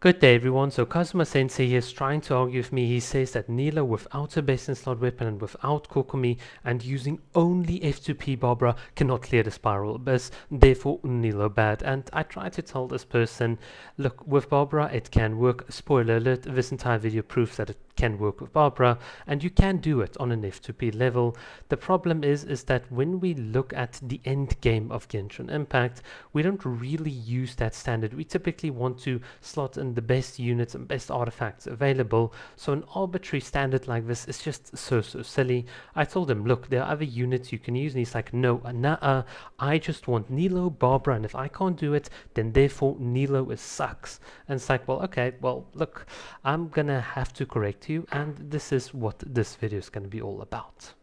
Good day everyone, so Kazuma Sensei here is trying to argue with me. He says that Nilou without a base and slot weapon and without Kokomi and using only F2P Barabara cannot clear the spiral abyss, therefore Nilou bad. And I try to tell this person, look, with Barabara it can work. Spoiler alert, this entire video proves that it can work with Barabara and you can do it on an F2P level. The problem is that when we look at the end game of Genshin Impact, we don't really use that standard. We typically want to slot in the best units and best artifacts available, so an arbitrary standard like this is just so silly. I told him, look, there are other units you can use, and he's like, no, nah, I just want Nilou, Barabara, and if I can't do it, then therefore Nilou sucks. And it's like, well, okay, well, look, I'm gonna have to correct you, and this is what this video is gonna be all about.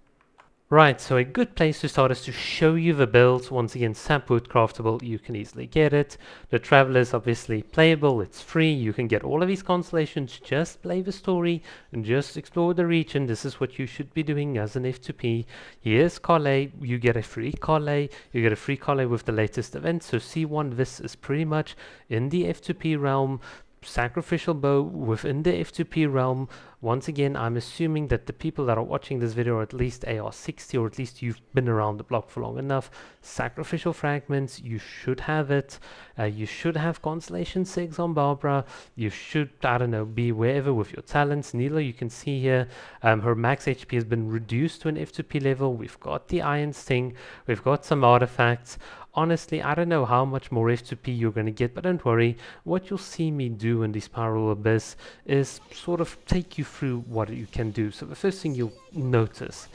Right, so a good place to start is to show you the builds. Once again, Sapwood craftable, you can easily get it. The Traveler is obviously playable, it's free, you can get all of these constellations, just play the story and just explore the region. This is what you should be doing as an F2P. Here's Kale, you get a free Kale, with the latest event, so C1, this is pretty much in the F2P realm. Sacrificial bow within the F2P realm. Once again, I'm assuming that the people that are watching this video are at least AR60, or at least you've been around the block for long enough. Sacrificial fragments, you should have it. You should have Constellation 6 on Barabara. You should, I don't know, be wherever with your talents. Nilou, you can see here, her max HP has been reduced to an F2P level. We've got the Iron Sting, we've got some artifacts. Honestly, I don't know how much more F2P you're going to get, but don't worry. What you'll see me do in the Spiral Abyss is sort of take you through what you can do. So the first thing you'll notice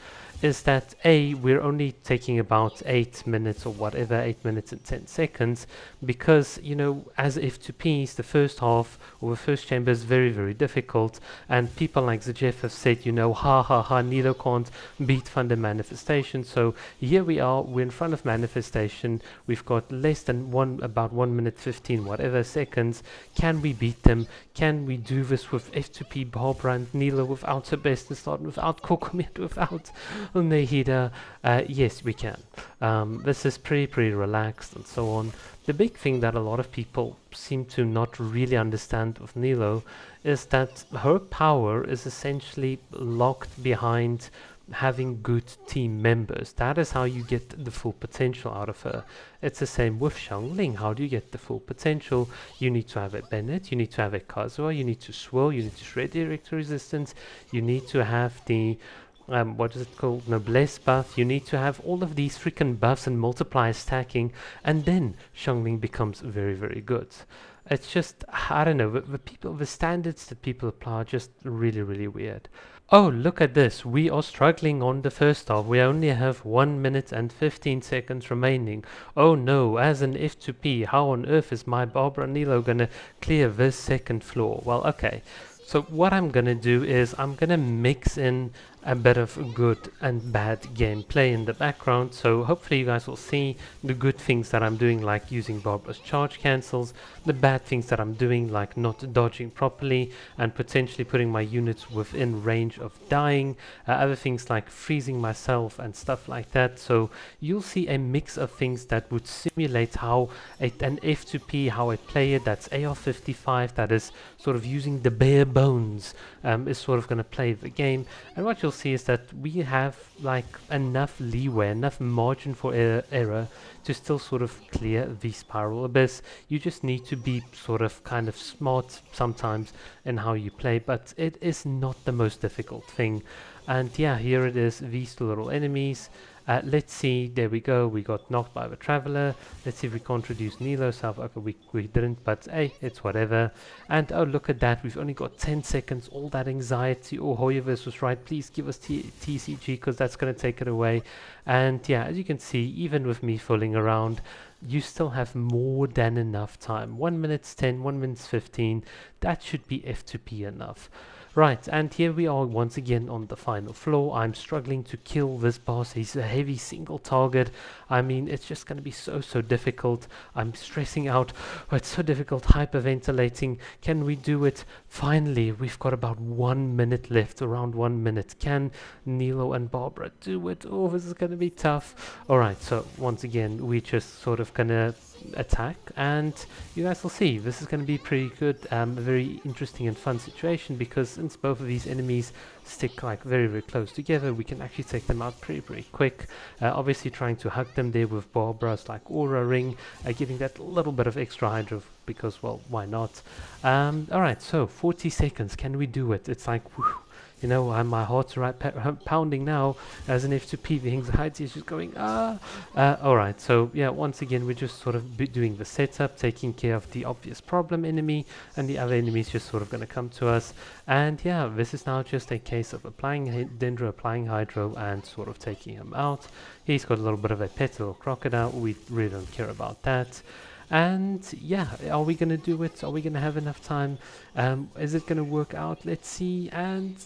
is that we're only taking about 8 minutes or whatever, 8 minutes and 10 seconds, because, you know, as F2Ps, the first half or the first chamber is very difficult, and people like Zajeff have said, you know, Nilou can't beat Thunder Manifestation. So here we are, we're in front of Manifestation, we've got less than about 1 minute 15 whatever seconds. Can we beat them? Can we do this with F2P Barabara and Nilou without her best and start, without Kokomi, without Nehida? Yes, we can. This is pretty relaxed and so on. The big thing that a lot of people seem to not really understand with Nilou is that her power is essentially locked behind having good team members. That is how you get the full potential out of her. It's the same with Xiangling. How do you get the full potential? You need to have a Bennett, you need to have a Kazuha, you need to swirl, you need to shred direct resistance, you need to have the what is it called, Noblesse buff. You need to have all of these freaking buffs and multiplier stacking, and then Xiangling becomes very good. It's just, I don't know, the standards that people apply are just really weird. Oh, look at this, we are struggling on the first half. We only have 1 minute and 15 seconds remaining. Oh no, as an F2P, how on earth is my Barabara Nilou gonna clear this second floor? Well, okay, so what I'm gonna do is I'm gonna mix in a bit of good and bad gameplay in the background, so hopefully you guys will see the good things that I'm doing, like using Barabara's charge cancels, the bad things that I'm doing, like not dodging properly and potentially putting my units within range of dying, other things like freezing myself and stuff like that. So you'll see a mix of things that would simulate how an F2P, how a player that's AR55, that is sort of using the bare bones, is sort of going to play the game. And what you'll see is that we have like enough leeway, enough margin for error to still sort of clear the Spiral Abyss. You just need to be sort of kind of smart sometimes in how you play, but it is not the most difficult thing. And yeah, here it is, these two little enemies. Let's see, there we go, we got knocked by the Traveler. Let's see if we can't reduce Nilou self. Okay, we didn't, but hey, it's whatever. And oh, look at that, we've only got 10 seconds, all that anxiety. Oh, Hoyovers was right, please give us TCG, because that's going to take it away. And yeah, as you can see, even with me fooling around, you still have more than enough time. 1 minute 10, 1 minute 15, that should be F2P enough. Right, and here we are once again on the final floor. I'm struggling to kill this boss. He's a heavy single target. I mean, it's just going to be so difficult. I'm stressing out. Oh, it's so difficult, hyperventilating. Can we do it? Finally, we've got about 1 minute left, around 1 minute. Can Nilou and Barabara do it? Oh, this is going to be tough. Alright, so once again, we're just sort of going to attack, and you guys will see this is going to be pretty good, a very interesting and fun situation, because since both of these enemies stick like very close together, we can actually take them out pretty quick. Obviously trying to hug them there with Barbara's like aura ring, giving that little bit of extra hydro, because well, why not? Alright, so 40 seconds, can we do it? It's like, whew, you know, my heart's right pounding now. As an F2P, the anxiety is just going, alright, so yeah, once again, we're just sort of doing the setup, taking care of the obvious problem enemy, and the other enemy is just sort of going to come to us. And yeah, this is now just a case of applying Dendro, applying Hydro, and sort of taking him out. He's got a little bit of a pet little crocodile, we really don't care about that. And yeah, are we going to do it? Are we going to have enough time? Is it going to work out? Let's see. And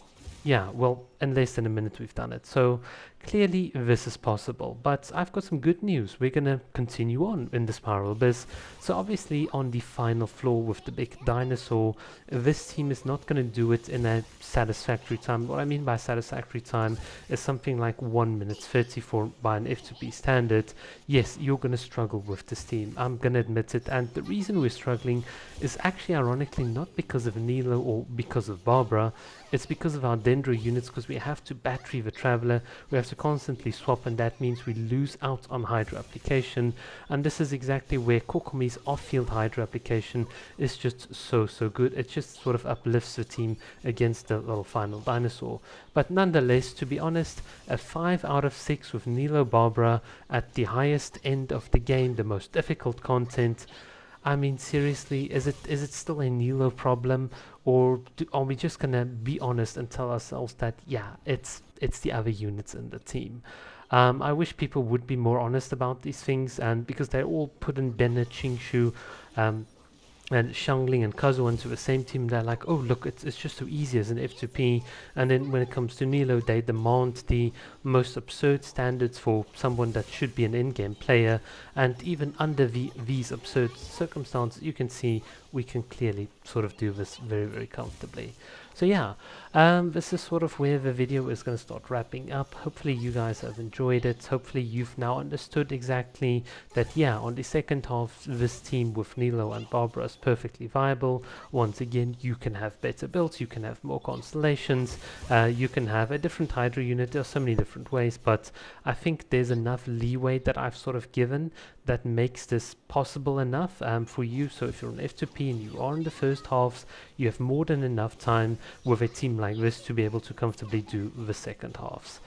yeah, well, in less than a minute we've done it. So clearly this is possible. But I've got some good news. We're going to continue on in the Spiral BiS. So obviously on the final floor with the big dinosaur, this team is not going to do it in a satisfactory time. What I mean by satisfactory time is something like 1 minute 34 by an F2P standard. Yes, you're going to struggle with this team. I'm going to admit it. And the reason we're struggling is actually ironically not because of Nilou or because of Barabara. It's because of our Dendro units, because we have to battery the Traveler, we have to constantly swap, and that means we lose out on Hydro application. And this is exactly where Kokomi's off-field Hydro application is just so good. It just sort of uplifts the team against the little final dinosaur. But nonetheless, to be honest, a 5 out of 6 with Nilou Barabara at the highest end of the game, the most difficult content. I mean, seriously, is it still a Nilou problem, or are we just gonna be honest and tell ourselves that yeah, it's the other units in the team? I wish people would be more honest about these things, and because they're all put in Bennett, Qingshu, and Xiangling and Kazuo into the same team, they're like, oh look, it's just so easy as an F2P. And then when it comes to Nilou, they demand the most absurd standards for someone that should be an in-game player. And even under these absurd circumstances, you can see we can clearly sort of do this very comfortably. So yeah, this is sort of where the video is going to start wrapping up. Hopefully you guys have enjoyed it. Hopefully you've now understood exactly that yeah, on the second half, this team with Nilou and Barabara is perfectly viable. Once again, you can have better builds, you can have more constellations, you can have a different Hydro unit. There are so many different ways, but I think there's enough leeway that I've sort of given that makes this possible enough for you. So if you're an F2P and you are in the first halves, you have more than enough time with a team like this to be able to comfortably do the second halves.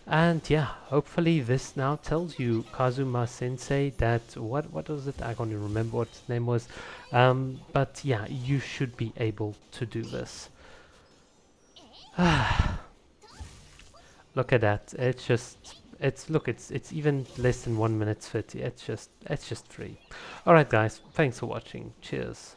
And yeah, hopefully this now tells you, Kazuma Sensei, that what was it? I can't even remember what his name was. But yeah, you should be able to do this. Look at that. It's even less than 1 minute 30. It's just free. Alright guys, thanks for watching. Cheers.